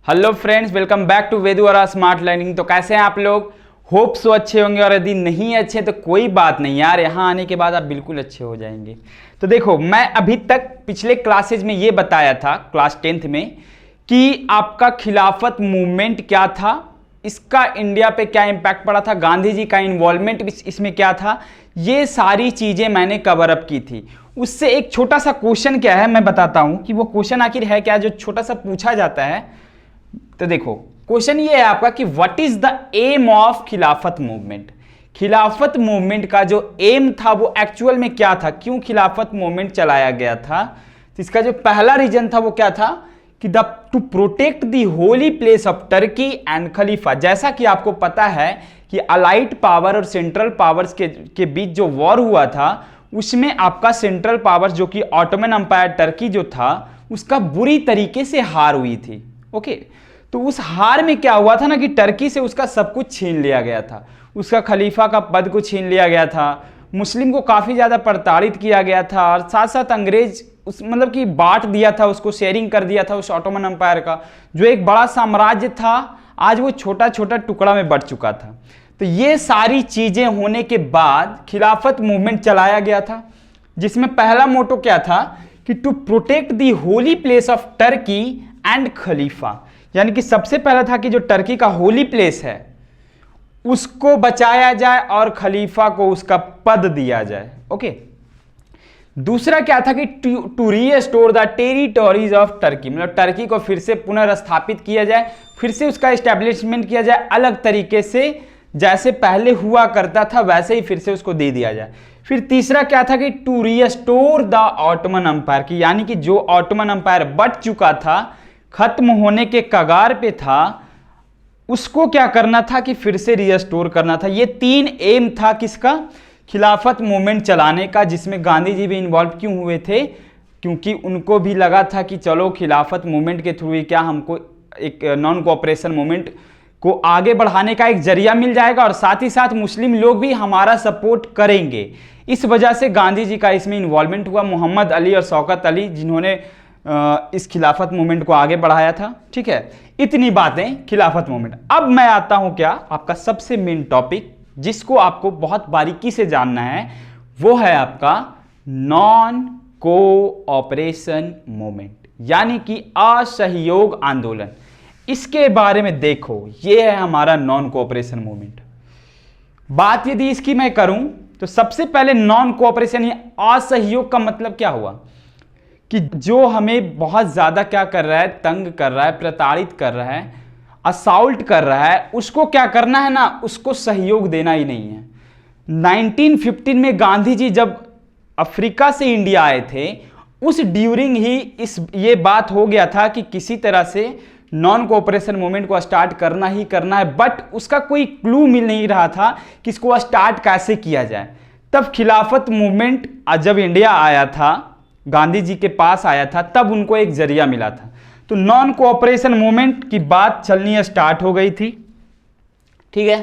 Hello friends, welcome back to वेदुआरा smart learning. तो कैसे हैं आप लोग? होप सो अच्छे होंगे, और यदि नहीं अच्छे तो कोई बात नहीं यार, यहाँ आने के बाद आप बिल्कुल अच्छे हो जाएंगे। तो देखो, मैं अभी तक पिछले क्लासेज में ये बताया था क्लास 10th में कि आपका खिलाफत मूवमेंट क्या था, इसका इंडिया पे क्या इम्पैक्ट पड़ा था, गांधी जी का इन्वॉल्वमेंट इसमें क्या था, ये सारी चीज़ें मैंने कवर अप की थी। उससे एक छोटा सा क्वेश्चन क्या है मैं बताता हूँ कि वो क्वेश्चन आखिर है क्या, जो छोटा सा पूछा जाता है। तो देखो, क्वेश्चन ये है आपका कि what is the aim of Khilafat movement. Khilafat movement का जो एम था वो एक्चुअल में क्या था, क्यों खिलाफत मूवमेंट चलाया गया था। तो इसका जो पहला रीजन था वो क्या था कि to protect the holy place of Turkey and खलीफा। जैसा कि आपको पता है कि अलाइड पावर और सेंट्रल पावर्स के बीच जो वॉर हुआ था, उसमें आपका सेंट्रल पावर्स जो कि ऑटोमन अंपायर टर्की जो था, उसका बुरी तरीके से हार हुई थी। ओके, तो उस हार में क्या हुआ था ना कि टर्की से उसका सब कुछ छीन लिया गया था, उसका खलीफा का पद को छीन लिया गया था, मुस्लिम को काफ़ी ज़्यादा प्रताड़ित किया गया था, और साथ साथ अंग्रेज उस मतलब कि बांट दिया था, उसको शेयरिंग कर दिया था उस ऑटोमन अंपायर का, जो एक बड़ा साम्राज्य था, आज वो छोटा छोटा टुकड़ा में बंट चुका था। तो ये सारी चीज़ें होने के बाद खिलाफत मूवमेंट चलाया गया था, जिसमें पहला मोटो क्या था कि to protect the holy place of Turkey and खलीफा। यानी कि सबसे पहला था कि जो टर्की का होली प्लेस है उसको बचाया जाए और खलीफा को उसका पद दिया जाए। ओके, दूसरा क्या था कि to restore the territories of Turkey, मतलब टर्की को फिर से पुनर्स्थापित किया जाए, फिर से उसका एस्टेब्लिशमेंट किया जाए अलग तरीके से, जैसे पहले हुआ करता था वैसे ही फिर से उसको दे दिया जाए। फिर तीसरा क्या था कि to restore the Ottoman empire की, यानी कि जो ऑटोमन अंपायर बट चुका था, खत्म होने के कगार पे था, उसको क्या करना था कि फिर से रीस्टोर करना था। ये तीन एम था किसका, खिलाफत मूवमेंट चलाने का, जिसमें गांधी जी भी इन्वॉल्व क्यों हुए थे, क्योंकि उनको भी लगा था कि चलो खिलाफत मूवमेंट के थ्रू ही क्या हमको एक नॉन कोऑपरेशन मूवमेंट को आगे बढ़ाने का एक जरिया मिल जाएगा, और साथ ही साथ मुस्लिम लोग भी हमारा सपोर्ट करेंगे। इस वजह से गांधी जी का इसमें इन्वॉल्वमेंट हुआ, मोहम्मद अली और शौकत अली जिन्होंने इस खिलाफत मूवमेंट को आगे बढ़ाया था। ठीक है, इतनी बातें खिलाफत मूवमेंट। अब मैं आता हूं क्या आपका सबसे मेन टॉपिक, जिसको आपको बहुत बारीकी से जानना है, वो है आपका नॉन कोऑपरेशन मूवमेंट, यानी कि असहयोग आंदोलन। इसके बारे में देखो, ये है हमारा नॉन कोऑपरेशन मूवमेंट। बात यदि इसकी मैं करूं तो सबसे पहले नॉन कोऑपरेशन या असहयोग का मतलब क्या हुआ कि जो हमें बहुत ज़्यादा क्या कर रहा है, तंग कर रहा है, प्रताड़ित कर रहा है, असॉल्ट कर रहा है, उसको क्या करना है ना, उसको सहयोग देना ही नहीं है। 1915 में गांधी जी जब अफ्रीका से इंडिया आए थे, उस ड्यूरिंग ही ये बात हो गया था कि किसी तरह से नॉन कोऑपरेशन मूवमेंट को स्टार्ट करना ही करना है, बट उसका कोई क्लू मिल नहीं रहा था कि इसको स्टार्ट कैसे किया जाए। तब खिलाफत मूवमेंट जब इंडिया आया था, गांधी जी के पास आया था, तब उनको एक जरिया मिला था। तो नॉन कोऑपरेशन मूवमेंट की बात चलनी स्टार्ट हो गई थी। ठीक है,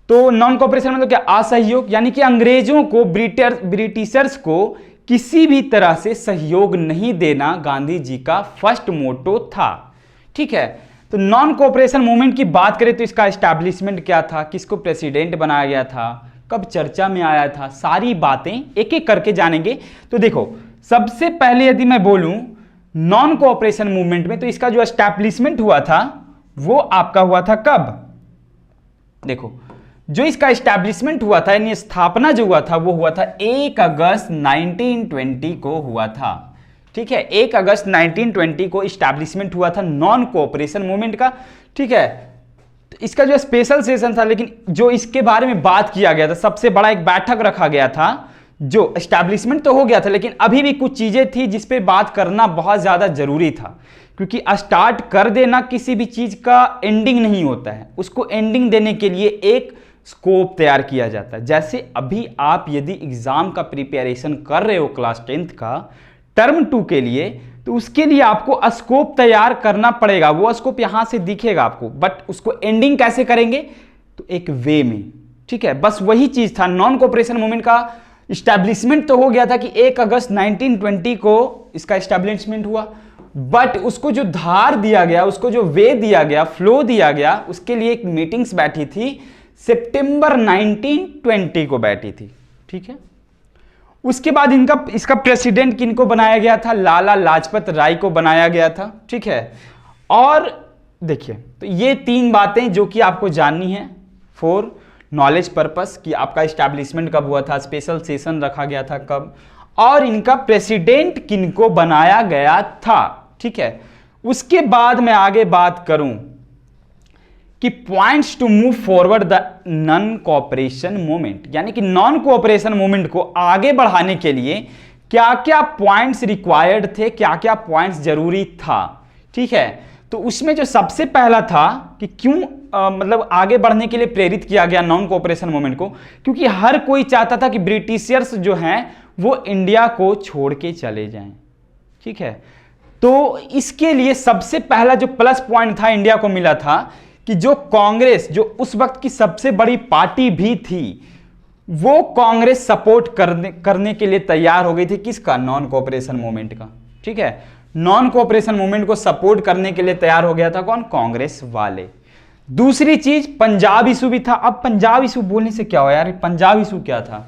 तो नॉन कोऑपरेशन मतलब क्या, असहयोग, यानी कि अंग्रेजों को, ब्रिटिशर्स को किसी भी तरह से सहयोग नहीं देना गांधी जी का फर्स्ट मोटो था। ठीक है, तो नॉन कोऑपरेशन मूवमेंट की बात करें तो इसका एस्टैब्लिशमेंट क्या था, किसको प्रेसिडेंट बनाया गया था, कब चर्चा में आया था, सारी बातें एक एक करके जानेंगे। तो देखो, सबसे पहले यदि मैं बोलूं नॉन कोऑपरेशन मूवमेंट में, तो इसका जो एस्टैब्लिशमेंट हुआ था वो आपका हुआ था कब, देखो जो इसका एस्टैब्लिशमेंट हुआ था, यानी स्थापना जो हुआ था, वो हुआ था 1 अगस्त 1920 को हुआ था। ठीक है, 1 अगस्त 1920 को एस्टैब्लिशमेंट हुआ था नॉन कोऑपरेशन मूवमेंट का। ठीक है, तो इसका जो स्पेशल सेशन था, लेकिन जो इसके बारे में बात किया गया था, सबसे बड़ा एक बैठक रखा गया था। जो एस्टैब्लिशमेंट तो हो गया था, लेकिन अभी भी कुछ चीजें थी जिस पे बात करना बहुत ज्यादा जरूरी था, क्योंकि स्टार्ट कर देना किसी भी चीज का एंडिंग नहीं होता है, उसको एंडिंग देने के लिए एक स्कोप तैयार किया जाता है। जैसे अभी आप यदि एग्जाम का प्रिपरेशन कर रहे हो क्लास 10th का टर्म 2 के लिए, तो उसके लिए आपको स्कोप तैयार करना पड़ेगा। वो स्कोप यहां से दिखेगा आपको, बट उसको एंडिंग कैसे करेंगे, तो एक वे में। ठीक है, बस वही चीज था। नॉन कोऑपरेशन मूवमेंट का एस्टैब्लिशमेंट तो हो गया था कि 1 अगस्त 1920 को इसका एस्टैब्लिशमेंट हुआ, बट उसको जो धार दिया गया, उसको जो वे दिया गया, फ्लो दिया गया, उसके लिए एक मीटिंग्स बैठी थी, सितंबर 1920 को बैठी थी। ठीक है, उसके बाद इसका प्रेसिडेंट किनको बनाया गया था? लाला लाजपत राय को बनाया गया था। ठीक है, और देखिए, तो ये 3 बातें जो कि आपको जाननी है फॉर नॉलेज पर्पस, कि आपका इस्टेब्लिशमेंट कब हुआ था, स्पेशल सेशन रखा गया था कब, और इनका प्रेसिडेंट किनको बनाया गया था। ठीक है, उसके बाद मैं आगे बात करूं कि points to move forward the non cooperation movement, यानी कि नॉन कोऑपरेशन मूवमेंट को आगे बढ़ाने के लिए क्या क्या पॉइंट्स रिक्वायर्ड थे, क्या क्या पॉइंट्स जरूरी था। ठीक है, तो उसमें जो सबसे पहला था कि क्यों मतलब आगे बढ़ने के लिए प्रेरित किया गया नॉन कोऑपरेशन मूवमेंट को, क्योंकि हर कोई चाहता था कि ब्रिटिशर्स जो हैं वो इंडिया को छोड़ के चले जाएं। ठीक है, तो इसके लिए सबसे पहला जो प्लस पॉइंट था इंडिया को मिला था कि जो कांग्रेस, जो उस वक्त की सबसे बड़ी पार्टी भी थी, वो कांग्रेस सपोर्ट करने के लिए तैयार हो गई थी। किसका? नॉन कोऑपरेशन मूवमेंट का। ठीक है, नॉन कोऑपरेशन मूवमेंट को सपोर्ट करने के लिए तैयार हो गया था कौन? कांग्रेस वाले। दूसरी चीज पंजाब इशू भी था। अब पंजाब इशू बोलने से क्या हो यार, पंजाब इशू क्या था?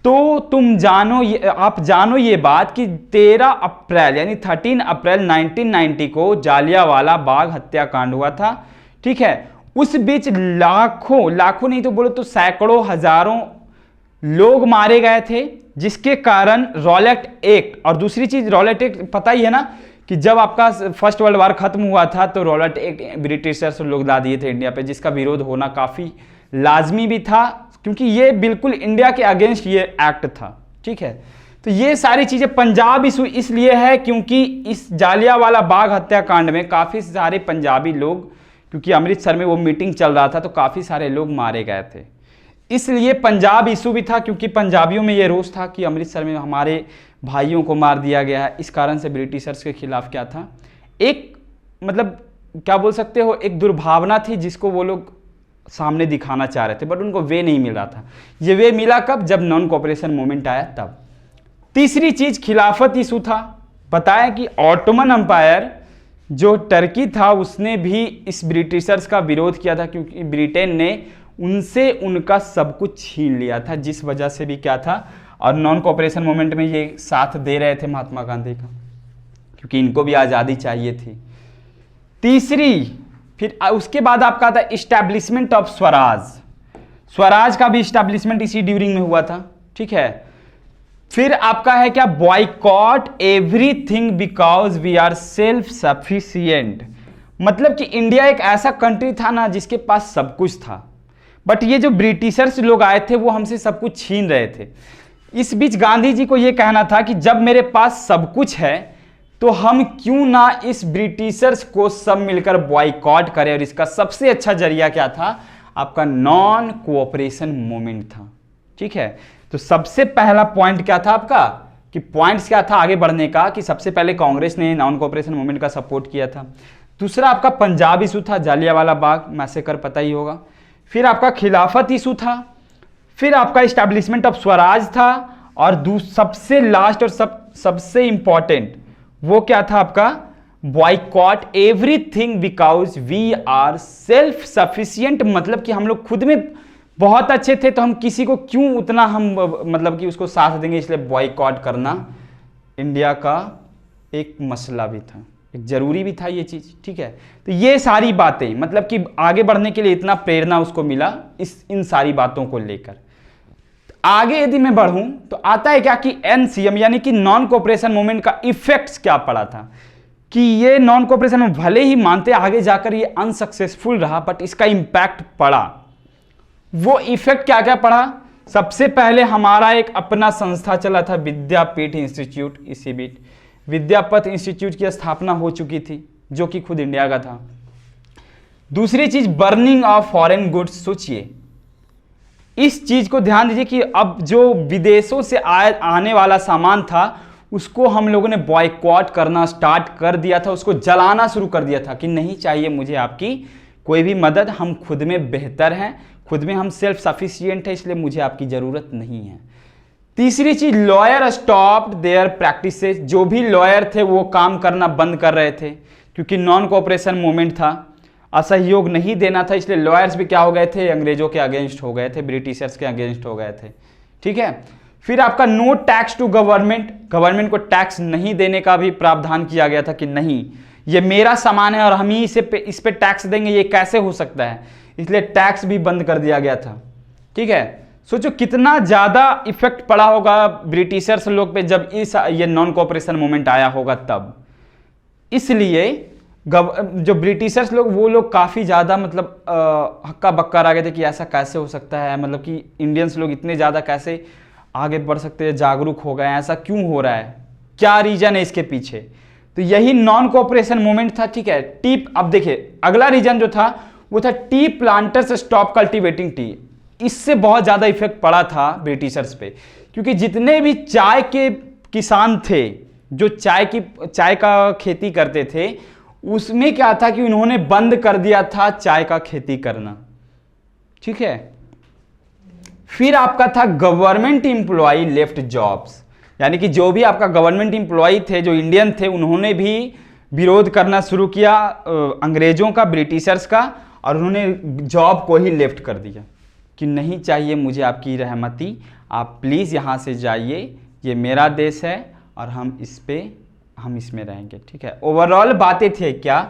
तो तुम जानो आप जानो ये बात कि 13 अप्रैल यानी 13 अप्रैल 1990 को जालियांवाला बाग हत्याकांड हुआ था। ठीक है, उस बीच लाखों नहीं तो बोलो तो सैकड़ों हजारों लोग मारे गए थे, जिसके कारण रॉलेट एक्ट, और दूसरी चीज रॉलेट एक्ट पता ही है ना कि जब आपका फर्स्ट वर्ल्ड वार खत्म हुआ था तो रॉलेट एक्ट ब्रिटिशर्स लोग ला दिए थे इंडिया पे, जिसका विरोध होना काफी लाजमी भी था, क्योंकि ये बिल्कुल इंडिया के अगेंस्ट ये एक्ट था। ठीक है, तो ये सारी चीजें पंजाब इशू इसलिए है क्योंकि इस जालियांवाला बाग हत्याकांड में काफी सारे पंजाबी लोग, क्योंकि अमृतसर में वो मीटिंग चल रहा था तो काफी सारे लोग मारे गए थे, इसलिए पंजाब इशू भी था, क्योंकि पंजाबियों में ये रोष था कि अमृतसर में हमारे भाइयों को मार दिया गया है। इस कारण से ब्रिटिशर्स के खिलाफ क्या था, एक मतलब क्या बोल सकते हो, एक दुर्भावना थी जिसको वो लोग सामने दिखाना चाह रहे थे, बट उनको वे नहीं मिल रहा था। ये वे मिला कब? जब नॉन कोऑपरेशन मूवमेंट आया तब। तीसरी चीज खिलाफत इशू था। बताया कि ऑटोमन एम्पायर जो टर्की था उसने भी इस ब्रिटिशर्स का विरोध किया था, क्योंकि ब्रिटेन ने उनसे उनका सब कुछ छीन लिया था, जिस वजह से भी क्या था, और नॉन कोऑपरेशन मूवमेंट में ये साथ दे रहे थे महात्मा गांधी का, क्योंकि इनको भी आज़ादी चाहिए थी। तीसरी, फिर उसके बाद आपका था इस्टेब्लिशमेंट ऑफ स्वराज। स्वराज का भी इस्टेब्लिशमेंट इसी ड्यूरिंग में हुआ था। ठीक है, फिर आपका है क्या? Boycott everything because we are self sufficient. मतलब कि इंडिया एक ऐसा कंट्री था ना जिसके पास सब कुछ था, बट ये जो ब्रिटिशर्स लोग आए थे वो हमसे सब कुछ छीन रहे थे। इस बीच गांधी जी को ये कहना था कि जब मेरे पास सब कुछ है तो हम क्यों ना इस ब्रिटिशर्स को सब मिलकर बॉयकॉट करें, और इसका सबसे अच्छा जरिया क्या था? आपका नॉन कोऑपरेशन मूवमेंट था। ठीक है, तो सबसे पहला पॉइंट क्या था आपका, कि पॉइंट्स क्या था आगे बढ़ने का, कि सबसे पहले कांग्रेस ने नॉन कोऑपरेशन मूवमेंट का सपोर्ट किया था। दूसरा आपका पंजाब इशू था, जालियांवाला बाग मैसेकर, पता ही होगा। फिर आपका खिलाफत इशू था, फिर आपका इस्टेब्लिशमेंट ऑफ स्वराज था, और सबसे लास्ट और सबसे इंपॉर्टेंट वो क्या था आपका? Boycott everything because we are self sufficient. मतलब कि हम लोग खुद में बहुत अच्छे थे तो हम किसी को क्यों उतना हम मतलब कि उसको साथ देंगे, इसलिए बॉयकॉट करना इंडिया का एक मसला भी था, एक जरूरी भी था ये चीज। ठीक है, तो ये सारी बातें मतलब कि आगे बढ़ने के लिए इतना प्रेरणा उसको मिला इन सारी बातों को लेकर। आगे यदि मैं बढ़ूं तो आता है क्या कि एनसीएम यानी कि नॉन कोऑपरेशन मूवमेंट का इफेक्ट्स क्या पड़ा था, कि ये नॉन कोऑपरेशन में भले ही मानते आगे जाकर ये अनसक्सेसफुल रहा, बट इसका इंपैक्ट पड़ा। वो इफेक्ट क्या क्या पड़ा? सबसे पहले हमारा एक अपना संस्था चला था विद्यापीठ इंस्टीट्यूट, इसी बीच विद्यापथ इंस्टीट्यूट की स्थापना हो चुकी थी, जो कि खुद इंडिया का था। दूसरी चीज बर्निंग ऑफ फॉरेन गुड्स। सोचिए इस चीज को ध्यान दीजिए कि अब जो विदेशों से आने वाला सामान था उसको हम लोगों ने बॉयकॉट करना स्टार्ट कर दिया था, उसको जलाना शुरू कर दिया था कि नहीं चाहिए मुझे आपकी कोई भी मदद, हम खुद में बेहतर हैं, खुद में हम सेल्फ सफिशिएंट है, इसलिए मुझे आपकी जरूरत नहीं है। तीसरी चीज, लॉयर स्टॉप्ड देयर प्रैक्टिसेस। जो भी लॉयर थे वो काम करना बंद कर रहे थे, क्योंकि नॉन कोऑपरेशन मूवमेंट था, असहयोग नहीं देना था, इसलिए लॉयर्स भी क्या हो गए थे, अंग्रेजों के अगेंस्ट हो गए थे, ब्रिटिशर्स के अगेंस्ट हो गए थे। ठीक है। फिर आपका no tax to government, government को टैक्स नहीं देने का भी प्रावधान किया गया था कि नहीं, ये मेरा सामान है और हम ही इस पे टैक्स देंगे, ये कैसे हो सकता है, इसलिए टैक्स भी बंद कर दिया गया था। ठीक है। सोचो कितना ज़्यादा इफेक्ट पड़ा होगा ब्रिटिशर्स लोग पे जब ये नॉन कोऑपरेशन मूवमेंट आया होगा तब। इसलिए जो ब्रिटिशर्स लोग, वो लोग काफ़ी ज़्यादा मतलब हक्का बक्का आ गए थे कि ऐसा कैसे हो सकता है, मतलब कि इंडियंस लोग इतने ज़्यादा कैसे आगे बढ़ सकते हैं, जागरूक हो गए हैं, ऐसा क्यों हो रहा है, क्या रीजन है इसके पीछे। तो यही नॉन कोऑपरेशन मूवमेंट था। ठीक है। टी, अब देखिए अगला रीजन जो था वो था T planters stop cultivating T. इससे बहुत ज़्यादा इफेक्ट पड़ा था ब्रिटिशर्स पे, क्योंकि जितने भी चाय के किसान थे जो चाय का खेती करते थे, उसमें क्या था कि उन्होंने बंद कर दिया था चाय का खेती करना। ठीक है। फिर आपका था गवर्नमेंट एम्प्लॉय लेफ्ट जॉब्स, यानी कि जो भी आपका गवर्नमेंट एम्प्लॉय थे जो इंडियन थे, उन्होंने भी विरोध करना शुरू किया अंग्रेजों का, ब्रिटिशर्स का, और उन्होंने जॉब को ही लेफ्ट कर दिया कि नहीं चाहिए मुझे आपकी रहमती, आप प्लीज़ यहाँ से जाइए, ये मेरा देश है और हम इसमें रहेंगे। ठीक है। ओवरऑल बातें थे क्या,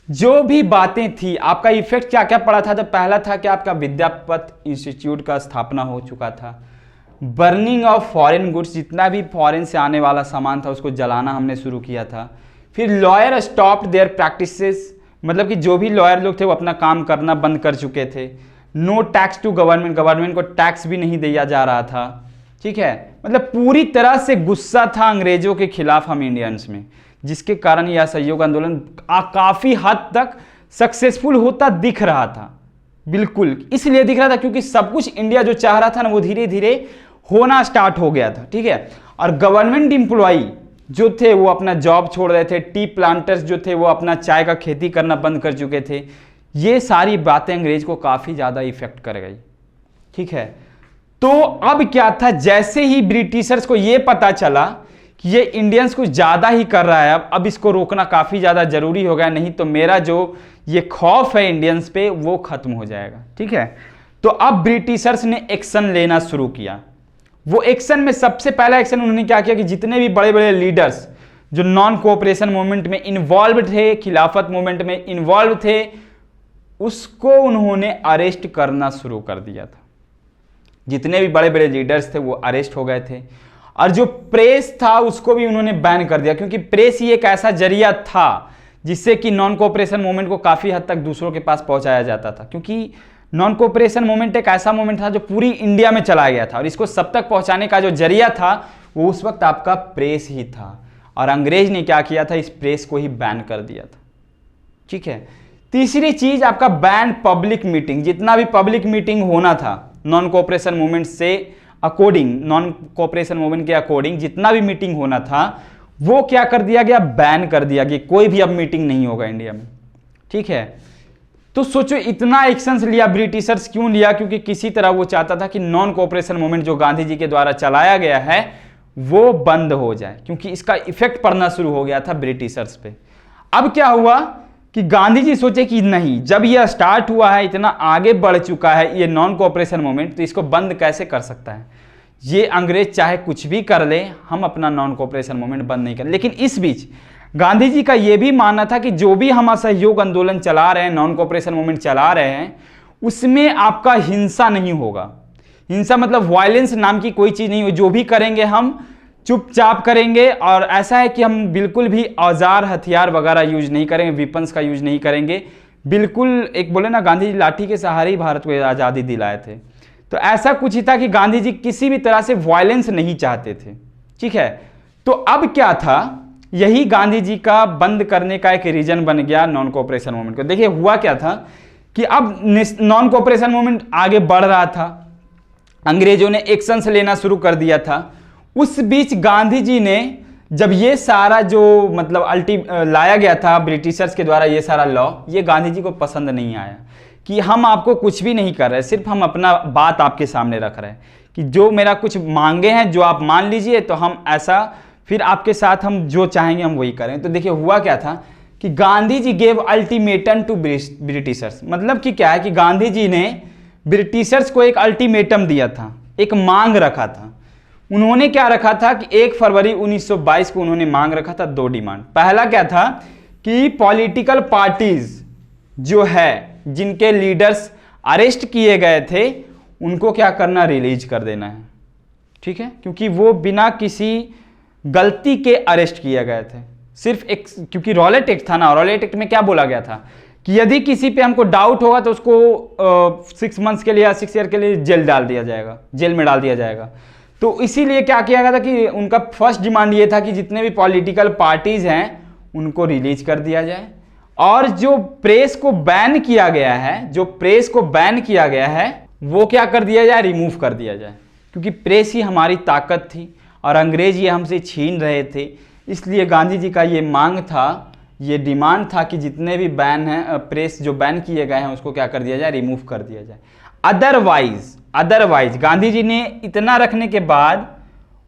जो भी बातें थी, आपका इफेक्ट क्या क्या पड़ा था। तो पहला था कि आपका विद्यापत इंस्टीट्यूट का स्थापना हो चुका था, बर्निंग ऑफ फॉरेन गुड्स, जितना भी फॉरेन से आने वाला सामान था उसको जलाना हमने शुरू किया था। फिर लॉयर स्टॉप्ड देयर प्रैक्टिसेस, मतलब कि जो भी लॉयर लोग थे वो अपना काम करना बंद कर चुके थे। No tax to government, government को टैक्स भी नहीं दिया जा रहा था। ठीक है। मतलब पूरी तरह से गुस्सा था अंग्रेजों के खिलाफ हम इंडियंस में, जिसके कारण यह असहयोग आंदोलन काफ़ी हद तक सक्सेसफुल होता दिख रहा था। बिल्कुल इसलिए दिख रहा था क्योंकि सब कुछ इंडिया जो चाह रहा था ना, वो धीरे धीरे होना स्टार्ट हो गया था। ठीक है। और गवर्नमेंट एम्प्लॉई जो थे वो अपना जॉब छोड़ रहे थे, टी प्लांटर्स जो थे वो अपना चाय का खेती करना बंद कर चुके थे। ये सारी बातें अंग्रेज को काफ़ी ज़्यादा इफेक्ट कर गई। ठीक है। तो अब क्या था, जैसे ही ब्रिटिशर्स को ये पता चला कि ये इंडियंस कुछ ज़्यादा ही कर रहा है, अब इसको रोकना काफ़ी ज़्यादा ज़रूरी हो गया, नहीं तो मेरा जो ये खौफ है इंडियंस पे वो ख़त्म हो जाएगा। ठीक है। तो अब ब्रिटिशर्स ने एक्शन लेना शुरू किया। वो एक्शन में सबसे पहला एक्शन उन्होंने क्या किया कि जितने भी बड़े बड़े लीडर्स जो नॉन कोऑपरेशन मूवमेंट में इन्वॉल्व थे, खिलाफत मूवमेंट में इन्वॉल्व थे, उसको उन्होंने अरेस्ट करना शुरू कर दिया था। जितने भी बड़े बड़े लीडर्स थे वो अरेस्ट हो गए थे, और जो प्रेस था उसको भी उन्होंने बैन कर दिया, क्योंकि प्रेस ही एक ऐसा जरिया था जिससे कि नॉन कोऑपरेशन मूवमेंट को काफ़ी हद तक दूसरों के पास पहुंचाया जाता था। क्योंकि नॉन कोऑपरेशन मूवमेंट एक ऐसा मूवमेंट था जो पूरी इंडिया में चलाया गया था, और इसको सब तक पहुंचाने का जो जरिया था वो उस वक्त आपका प्रेस ही था, और अंग्रेज ने क्या किया था, इस प्रेस को ही बैन कर दिया था। ठीक है। तीसरी चीज आपका बैन पब्लिक मीटिंग, जितना भी पब्लिक मीटिंग होना था नॉन कोऑपरेशन मूवमेंट से अकॉर्डिंग, नॉन कोऑपरेशन मूवमेंट के अकॉर्डिंग जितना भी मीटिंग होना था वो क्या कर दिया गया, बैन कर दिया गया। कोई भी अब मीटिंग नहीं होगा इंडिया में। ठीक है। तो सोचो इतना एक्शंस लिया ब्रिटिशर्स, क्यों लिया, क्योंकि किसी तरह वो चाहता था कि नॉन कोऑपरेशन मूवमेंट जो गांधी जी के द्वारा चलाया गया है वो बंद हो जाए, क्योंकि इसका इफेक्ट पड़ना शुरू हो गया था ब्रिटिशर्स पे। अब क्या हुआ कि गांधी जी सोचे कि नहीं, जब यह स्टार्ट हुआ है, इतना आगे बढ़ चुका है ये नॉन कोऑपरेशन मूवमेंट, तो इसको बंद कैसे कर सकता है। ये अंग्रेज चाहे कुछ भी कर ले, हम अपना नॉन कोऑपरेशन मूवमेंट बंद नहीं करें। लेकिन इस बीच गांधी जी का यह भी मानना था कि जो भी हम असहयोग आंदोलन चला रहे हैं, नॉन कोऑपरेशन मूवमेंट चला रहे हैं, उसमें आपका हिंसा नहीं होगा। हिंसा मतलब वायलेंस नाम की कोई चीज़ नहीं हो, जो भी करेंगे हम चुपचाप करेंगे, और ऐसा है कि हम बिल्कुल भी औजार हथियार वगैरह यूज नहीं करेंगे, वेपन्स का यूज नहीं करेंगे। बिल्कुल एक बोले ना, गांधी जी लाठी के सहारे ही भारत को आज़ादी दिलाए थे। तो ऐसा कुछ ही था कि गांधी जी किसी भी तरह से वायलेंस नहीं चाहते थे। ठीक है। तो अब क्या था, यही गांधी जी का बंद करने का एक रीजन बन गया नॉन कोऑपरेशन मूवमेंट को। देखिए हुआ क्या था कि अब नॉन कोऑपरेशन मूवमेंट आगे बढ़ रहा था, अंग्रेजों ने एक्शंस लेना शुरू कर दिया था। उस बीच गांधी जी ने जब ये सारा जो मतलब लाया गया था ब्रिटिशर्स के द्वारा, ये सारा लॉ, ये गांधी जी को पसंद नहीं आया कि हम आपको कुछ भी नहीं कर रहे, सिर्फ हम अपना बात आपके सामने रख रहे हैं। कि जो मेरा कुछ मांगे हैं जो आप मान लीजिए, तो हम ऐसा फिर आपके साथ हम जो चाहेंगे हम वही करें। तो देखिए हुआ क्या था कि Gandhi ji gave ultimatum to Britishers. मतलब कि क्या है कि गांधी जी ने ब्रिटिशर्स को एक अल्टीमेटम दिया था, एक मांग रखा था। उन्होंने क्या रखा था कि 1 फरवरी 1922 को उन्होंने मांग रखा था 2 डिमांड। पहला क्या था कि पॉलिटिकल पार्टीज जो है जिनके लीडर्स अरेस्ट किए गए थे उनको क्या करना, रिलीज कर देना है, ठीक है, क्योंकि वो बिना किसी गलती के अरेस्ट किए गए थे। सिर्फ एक, क्योंकि रॉलेट एक्ट था ना, रॉलेट एक्ट में क्या बोला गया था कि यदि किसी पे हमको डाउट होगा तो उसको 6 मंथ्स के लिए या 6 ईयर के लिए जेल डाल दिया जाएगा, जेल में डाल दिया जाएगा। तो इसीलिए क्या किया गया था कि उनका फर्स्ट डिमांड ये था कि जितने भी पॉलिटिकल पार्टीज हैं उनको रिलीज कर दिया जाए, और जो प्रेस को बैन किया गया है, जो प्रेस को बैन किया गया है वो क्या कर दिया जाए, रिमूव कर दिया जाए, क्योंकि प्रेस ही हमारी ताकत थी और अंग्रेज ये हमसे छीन रहे थे। इसलिए गांधी जी का ये मांग था, ये डिमांड था कि जितने भी बैन हैं, प्रेस जो बैन किए गए हैं उसको क्या कर दिया जाए, रिमूव कर दिया जाए। अदरवाइज गांधी जी ने इतना रखने के बाद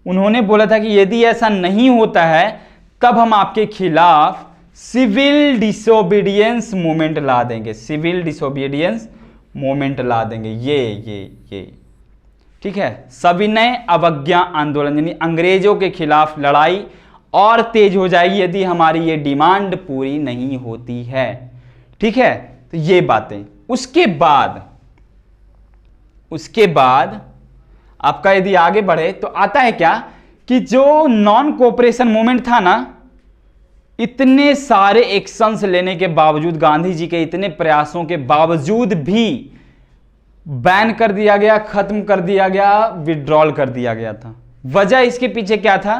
उन्होंने बोला था कि यदि ऐसा नहीं होता है तब हम आपके खिलाफ सिविल डिसोबीडियंस मूवमेंट ला देंगे, सिविल डिसोबीडियंस मूवमेंट ला देंगे। ये ठीक है, सविनय अवज्ञा आंदोलन, यानी अंग्रेजों के खिलाफ लड़ाई और तेज हो जाएगी यदि हमारी ये डिमांड पूरी नहीं होती है, ठीक है। तो ये बातें, उसके बाद आपका यदि आगे बढ़े तो आता है क्या कि जो नॉन कोऑपरेशन मूवमेंट था ना, इतने सारे एक्शंस लेने के बावजूद, गांधी जी के इतने प्रयासों के बावजूद भी बैन कर दिया गया, खत्म कर दिया गया, विड्रॉल कर दिया गया था। वजह इसके पीछे क्या था,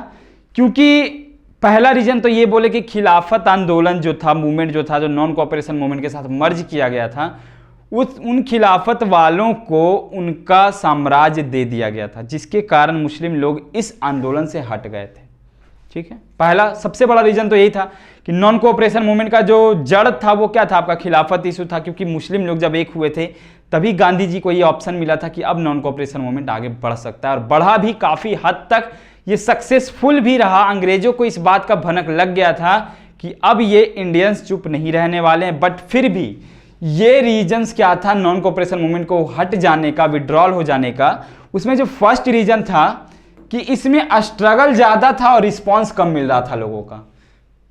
क्योंकि पहला रीजन तो ये बोले कि खिलाफत आंदोलन जो था, मूवमेंट जो था, जो नॉन कोऑपरेशन मूवमेंट के साथ मर्ज किया गया था, उन खिलाफत वालों को उनका साम्राज्य दे दिया गया था, जिसके कारण मुस्लिम लोग इस आंदोलन से हट गए थे, ठीक है। पहला सबसे बड़ा रीजन तो यही था कि नॉन कोऑपरेशन मूवमेंट का जो जड़ था वो क्या था, आपका खिलाफत इशू था, क्योंकि मुस्लिम लोग जब एक हुए थे तभी गांधी जी को ये ऑप्शन मिला था कि अब नॉन कोऑपरेशन मूवमेंट आगे बढ़ सकता है, और बढ़ा भी काफी हद तक, ये सक्सेसफुल भी रहा। अंग्रेजों को इस बात का भनक लग गया था कि अब ये इंडियंस चुप नहीं रहने वाले हैं, बट फिर भी ये रीजंस क्या था नॉन कोऑपरेशन मूवमेंट को हट जाने का, विड्रॉल हो जाने का, उसमें जो फर्स्ट रीजन था कि इसमें स्ट्रगल ज्यादा था और रिस्पॉन्स कम मिल रहा था लोगों का,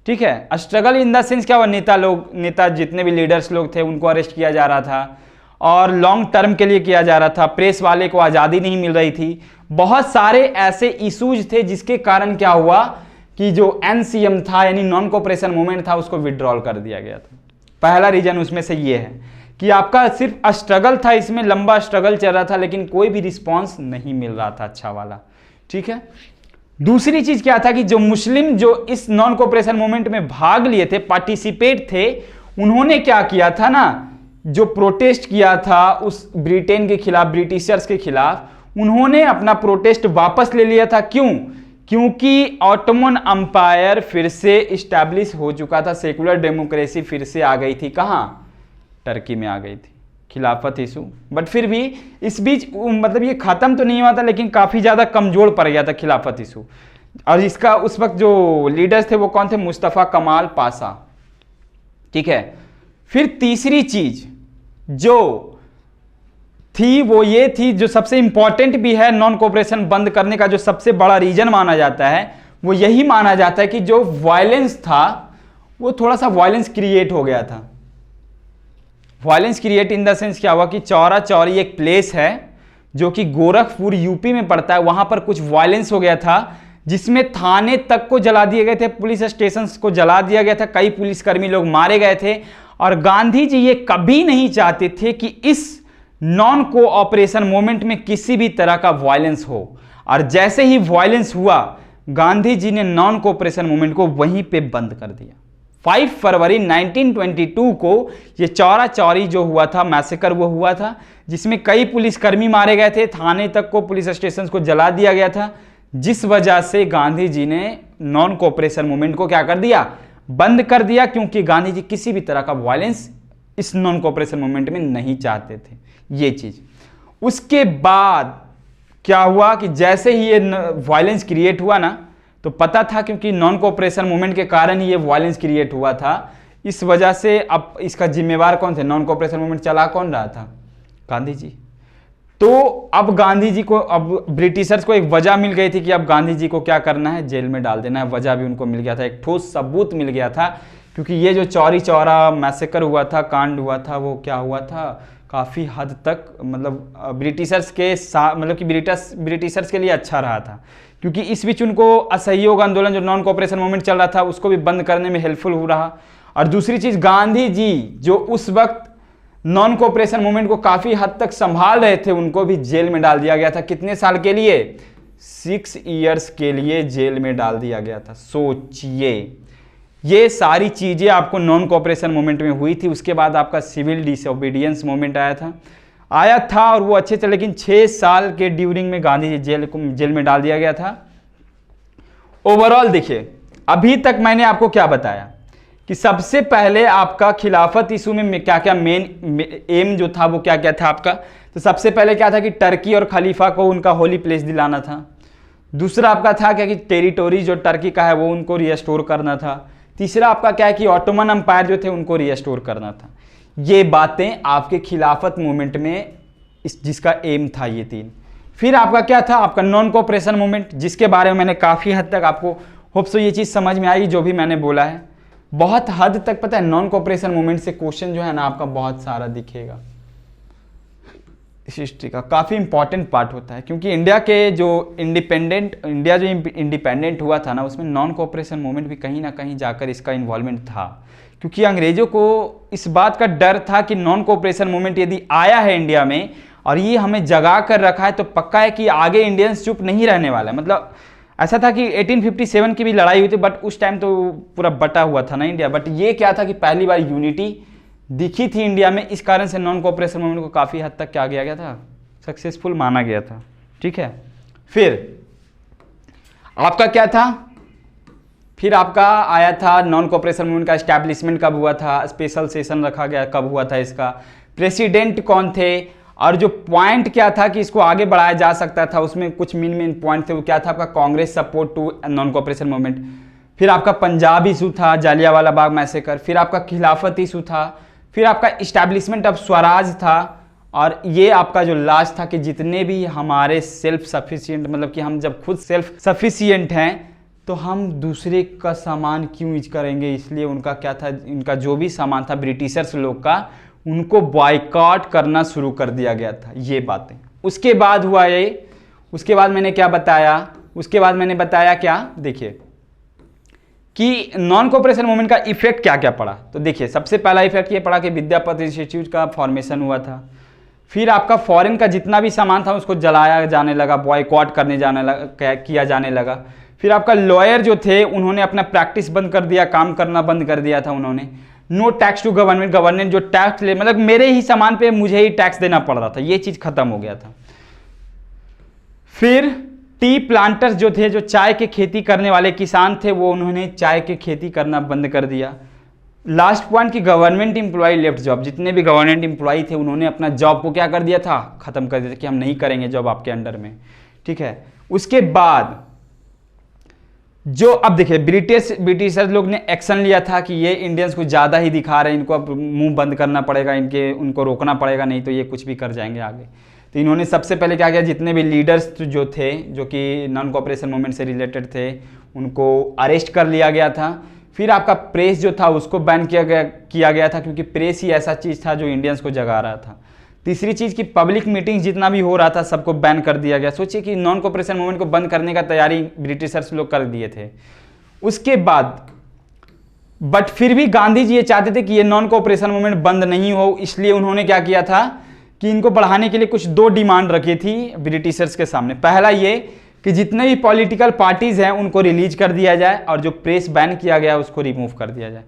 ठीक है। स्ट्रगल इन द सेंस क्या हुआ, नेता जितने भी लीडर्स लोग थे उनको अरेस्ट किया जा रहा था और लॉन्ग टर्म के लिए किया जा रहा था, प्रेस वाले को आज़ादी नहीं मिल रही थी, बहुत सारे ऐसे इशूज थे जिसके कारण क्या हुआ कि जो एनसीएम था यानी नॉन कोऑपरेशन मूवमेंट था उसको विड्रॉल कर दिया गया था। पहला रीजन उसमें से ये है कि आपका सिर्फ स्ट्रगल था, इसमें लंबा स्ट्रगल चल रहा था लेकिन कोई भी रिस्पॉन्स नहीं मिल रहा था अच्छा वाला, ठीक है। दूसरी चीज क्या था कि जो मुस्लिम जो इस नॉन कोऑपरेशन मूवमेंट में भाग लिए थे, पार्टिसिपेट थे, उन्होंने क्या किया था ना, जो प्रोटेस्ट किया था उस ब्रिटेन के खिलाफ, ब्रिटिशर्स के खिलाफ, उन्होंने अपना प्रोटेस्ट वापस ले लिया था। क्यों? क्योंकि ऑटोमन अंपायर फिर से इस्टेब्लिश हो चुका था, सेकुलर डेमोक्रेसी फिर से आ गई थी। कहां? टर्की में आ गई थी, खिलाफत इशू। बट फिर भी इस बीच मतलब ये खत्म तो नहीं हुआ था लेकिन काफी ज्यादा कमजोर पड़ गया था खिलाफत इशू। और इसका उस वक्त जो लीडर्स थे वो कौन थे? मुस्तफा कमाल पाशा, ठीक है। फिर तीसरी चीज जो थी वो ये थी, जो सबसे इंपॉर्टेंट भी है नॉन कोऑपरेशन बंद करने का, जो सबसे बड़ा रीजन माना जाता है वो यही माना जाता है कि जो वायलेंस था वो थोड़ा सा वायलेंस क्रिएट हो गया था। Violence create in the sense क्या हुआ कि चौरा चौरी एक प्लेस है जो कि गोरखपुर यूपी में पड़ता है, वहां पर कुछ वायलेंस हो गया था जिसमें थाने तक को जला दिए गए थे, पुलिस स्टेशन को जला दिया गया था, कई पुलिसकर्मी लोग मारे गए थे। और गांधी जी ये कभी नहीं चाहते थे कि इस नॉन कोऑपरेशन मूवमेंट में किसी भी तरह का वायलेंस हो। और जैसे ही वायलेंस हुआ गांधी जी ने नॉन कोऑपरेशन मूवमेंट को वहीं पे बंद कर दिया। 5 फरवरी 1922 को ये चौरा चौरी जो हुआ था, मैसेकर वो हुआ था, जिसमें कई पुलिसकर्मी मारे गए थे, थाने तक को, पुलिस स्टेशन को जला दिया गया था, जिस वजह से गांधी जी ने नॉन कोऑपरेशन मूवमेंट को क्या कर दिया? बंद कर दिया, क्योंकि गांधी जी किसी भी तरह का वायलेंस इस नॉन कोऑपरेशन मूवमेंट में नहीं चाहते थे। ये चीज उसके बाद क्या हुआ कि जैसे ही ये वायलेंस क्रिएट हुआ ना, तो पता था क्योंकि नॉन कोऑपरेशन मूवमेंट के कारण ही ये वायलेंस क्रिएट हुआ था, इस वजह से अब इसका जिम्मेवार कौन थे? नॉन कोऑपरेशन मूवमेंट चला कौन रहा था? गांधी जी। तो अब गांधी जी को, अब ब्रिटिशर्स को एक वजह मिल गई थी कि अब गांधी जी को क्या करना है? जेल में डाल देना है। वजह भी उनको मिल गया था, एक ठोस सबूत मिल गया था, क्योंकि ये जो चौरी चौरा मैसेकर हुआ था, कांड हुआ था, वो क्या हुआ था? काफ़ी हद तक मतलब ब्रिटिशर्स के साथ, मतलब कि ब्रिटिशर्स के लिए अच्छा रहा था, क्योंकि इस बीच उनको असहयोग आंदोलन जो नॉन कोऑपरेशन मूवमेंट चल रहा था उसको भी बंद करने में हेल्पफुल हो रहा। और दूसरी चीज़, गांधी जी जो उस वक्त नॉन कोऑपरेशन मूवमेंट को काफ़ी हद तक संभाल रहे थे, उनको भी जेल में डाल दिया गया था। कितने साल के लिए? 6 ईयर्स के लिए जेल में डाल दिया गया था। सोचिए, ये सारी चीज़ें आपको नॉन कोऑपरेशन मूवमेंट में हुई थी। उसके बाद आपका सिविल डिसोबीडियंस मूवमेंट आया था और वो अच्छे थे, लेकिन 6 साल के ड्यूरिंग में गांधी जी जेल में डाल दिया गया था। ओवरऑल देखिए, अभी तक मैंने आपको क्या बताया कि सबसे पहले आपका खिलाफत इशू में क्या क्या मेन एम जो था वो क्या क्या था आपका? तो सबसे पहले क्या था कि टर्की और खलीफा को उनका होली प्लेस दिलाना था। दूसरा आपका था क्या कि टेरिटोरी जो टर्की का है वो उनको रिस्टोर करना था। तीसरा आपका क्या है कि ऑटोमन एम्पायर जो थे उनको रिस्टोर करना था। ये बातें आपके खिलाफत मूवमेंट में जिसका एम था, ये 3। फिर आपका क्या था? आपका नॉन कोऑपरेशन मूवमेंट, जिसके बारे में मैंने काफ़ी हद तक आपको होप सो ये चीज़ समझ में आई जो भी मैंने बोला है। बहुत हद तक पता है नॉन कोऑपरेशन मूवमेंट से क्वेश्चन जो है ना आपका बहुत सारा दिखेगा। इस हिस्ट्री का काफ़ी इंपॉर्टेंट पार्ट होता है, क्योंकि इंडिया जो इंडिपेंडेंट हुआ था ना, उसमें नॉन कोऑपरेशन मूवमेंट भी कहीं ना कहीं जाकर इसका इन्वॉल्वमेंट था, क्योंकि अंग्रेजों को इस बात का डर था कि नॉन कोऑपरेशन मूवमेंट यदि आया है इंडिया में और ये हमें जगा कर रखा है, तो पक्का है कि आगे इंडियंस चुप नहीं रहने वाला है। मतलब ऐसा था कि 1857 की भी लड़ाई हुई थी, बट उस टाइम तो पूरा बटा हुआ था ना इंडिया, बट ये क्या था कि पहली बार यूनिटी दिखी थी इंडिया में। इस कारण से नॉन कोऑपरेशन मूवमेंट को काफ़ी हद तक क्या किया गया था? सक्सेसफुल माना गया था। ठीक है, फिर आपका क्या था? फिर आपका आया था नॉन कोऑपरेशन मूवमेंट का एस्टैब्लिशमेंट कब हुआ था, स्पेशल सेशन रखा गया कब हुआ था, इसका प्रेसिडेंट कौन थे, और जो पॉइंट क्या था कि इसको आगे बढ़ाया जा सकता था, उसमें कुछ मेन पॉइंट थे। वो क्या था? आपका Congress support to non cooperation movement. फिर आपका पंजाब इशू था, जालियांवाला बाग मैसेकर। फिर आपका खिलाफत इशू था। फिर आपका इस्टेब्लिशमेंट ऑफ स्वराज था। और ये आपका जो लास्ट था कि जितने भी हमारे सेल्फ सफिशिएंट, मतलब कि हम जब खुद सेल्फ सफिशिएंट हैं तो हम दूसरे का सामान क्यों यूज करेंगे, इसलिए उनका क्या था, इनका जो भी सामान था ब्रिटिशर्स लोग का, उनको बॉयकॉट करना शुरू कर दिया गया था। ये बातें उसके बाद हुआ ये। उसके बाद मैंने क्या बताया? उसके बाद मैंने बताया क्या, देखिए कि नॉन कोऑपरेशन मूवमेंट का इफेक्ट क्या क्या पड़ा। तो देखिए, सबसे पहला इफेक्ट ये पड़ा कि विद्यापति इंस्टीट्यूट का फॉर्मेशन हुआ था। फिर आपका फॉरेन का जितना भी सामान था उसको जलाया जाने लगा, बॉयकॉट करने जाने लगा, किया जाने लगा। फिर आपका लॉयर जो थे उन्होंने अपना प्रैक्टिस बंद कर दिया, काम करना बंद कर दिया था उन्होंने। नो टैक्स टू गवर्नमेंट जो टैक्स ले, मतलब मेरे ही सामान पे मुझे ही टैक्स देना पड़ रहा था, ये चीज खत्म हो गया था। फिर टी प्लांटर्स जो थे, जो चाय की खेती करने वाले किसान थे, वो उन्होंने चाय की खेती करना बंद कर दिया। लास्ट पॉइंट कि गवर्नमेंट एम्प्लॉय लेफ्ट जॉब, जितने भी गवर्नमेंट एम्प्लॉय थे उन्होंने अपना जॉब को क्या कर दिया था? खत्म कर दिया था कि हम नहीं करेंगे जॉब आपके अंडर में। ठीक है, उसके बाद जो अब देखिए ब्रिटिशर्स लोग ने एक्शन लिया था कि ये इंडियंस को ज़्यादा ही दिखा रहे हैं, इनको अब मुंह बंद करना पड़ेगा, उनको रोकना पड़ेगा, नहीं तो ये कुछ भी कर जाएंगे आगे। तो इन्होंने सबसे पहले क्या किया, जितने भी लीडर्स जो थे जो कि नॉन कोऑपरेशन मूवमेंट से रिलेटेड थे, उनको अरेस्ट कर लिया गया था। फिर आपका प्रेस जो था उसको बैन किया गया था, क्योंकि प्रेस ही ऐसा चीज़ था जो इंडियंस को जगा रहा था। तीसरी चीज़ की पब्लिक मीटिंग जितना भी हो रहा था सबको बैन कर दिया गया। सोचिए कि नॉन कोऑपरेशन मूवमेंट को बंद करने का तैयारी ब्रिटिशर्स लोग कर दिए थे। उसके बाद बट फिर भी गांधी जी ये चाहते थे कि ये नॉन कोऑपरेशन मूवमेंट बंद नहीं हो, इसलिए उन्होंने क्या किया था कि इनको बढ़ाने के लिए कुछ 2 डिमांड रखी थी ब्रिटिशर्स के सामने। पहला ये कि जितने भी पॉलिटिकल पार्टीज हैं उनको रिलीज कर दिया जाए और जो प्रेस बैन किया गया उसको रिमूव कर दिया जाए।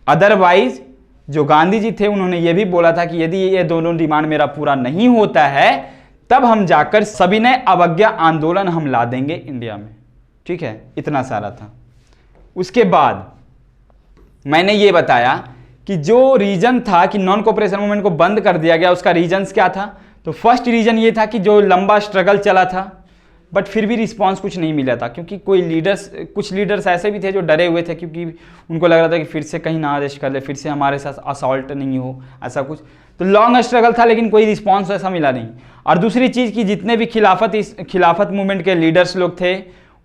अदरवाइज जो गांधी जी थे उन्होंने ये भी बोला था कि यदि ये दोनों डिमांड मेरा पूरा नहीं होता है तब हम जाकर सविनय अवज्ञा आंदोलन हम ला देंगे इंडिया में। ठीक है, इतना सारा था। उसके बाद मैंने ये बताया कि जो रीजन था कि नॉन कोऑपरेशन मूवमेंट को बंद कर दिया गया, उसका रीजंस क्या था? तो फर्स्ट रीज़न ये था कि जो लंबा स्ट्रगल चला था बट फिर भी रिस्पांस कुछ नहीं मिला था, क्योंकि कुछ लीडर्स ऐसे भी थे जो डरे हुए थे, क्योंकि उनको लग रहा था कि फिर से कहीं ना अरेस्ट कर ले, फिर से हमारे साथ असॉल्ट नहीं हो, ऐसा कुछ। तो लॉन्ग स्ट्रगल था लेकिन कोई रिस्पांस ऐसा मिला नहीं। और दूसरी चीज़ कि जितने भी खिलाफत मूवमेंट के लीडर्स लोग थे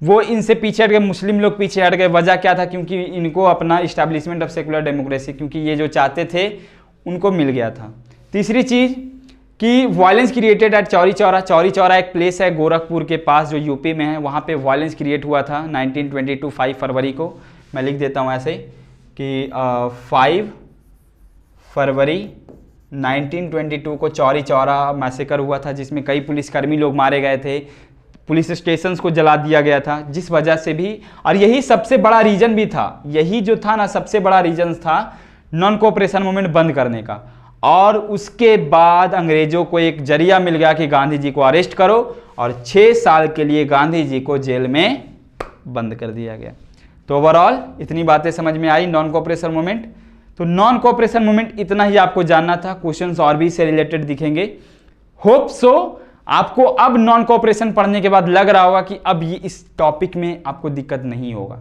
वो इनसे पीछे हट गए, मुस्लिम लोग पीछे हट गए। वजह क्या था? क्योंकि इनको अपना इस्टेब्लिशमेंट ऑफ सेकुलर डेमोक्रेसी, क्योंकि ये जो चाहते थे उनको मिल गया था। तीसरी चीज़ कि violence created at Chauri Chaura. Chauri Chaura एक प्लेस है गोरखपुर के पास जो यूपी में है, वहाँ पे वायलेंस क्रिएट हुआ था 1922 5 फरवरी को। मैं लिख देता हूँ ऐसे कि 5 फरवरी 1922 को चौरी चौरा मैसेकर हुआ था, जिसमें कई पुलिसकर्मी लोग मारे गए थे, पुलिस स्टेशंस को जला दिया गया था, जिस वजह से भी, और यही सबसे बड़ा रीजन भी था, यही जो था ना सबसे बड़ा रीजन था नॉन कोऑपरेशन मूवमेंट बंद करने का। और उसके बाद अंग्रेजों को एक जरिया मिल गया कि गांधी जी को अरेस्ट करो, और 6 साल के लिए गांधी जी को जेल में बंद कर दिया गया। तो ओवरऑल इतनी बातें समझ में आई नॉन कोऑपरेशन मूवमेंट। तो नॉन कोऑपरेशन मूवमेंट इतना ही आपको जानना था। क्वेश्चंस और भी से रिलेटेड दिखेंगे। होप सो आपको अब नॉन कोऑपरेशन पढ़ने के बाद लग रहा होगा कि अब ये इस टॉपिक में आपको दिक्कत नहीं होगा।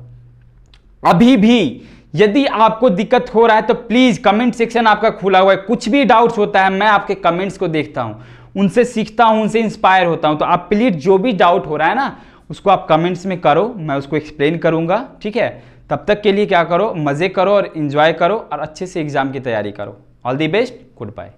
अभी भी यदि आपको दिक्कत हो रहा है तो प्लीज कमेंट सेक्शन आपका खुला हुआ है, कुछ भी डाउट्स होता है मैं आपके कमेंट्स को देखता हूं, उनसे सीखता हूं, उनसे इंस्पायर होता हूं। तो आप प्लीज जो भी डाउट हो रहा है ना उसको आप कमेंट्स में करो, मैं उसको एक्सप्लेन करूंगा, ठीक है। तब तक के लिए क्या करो, मजे करो और एंजॉय करो और अच्छे से एग्जाम की तैयारी करो। All the best, good bye.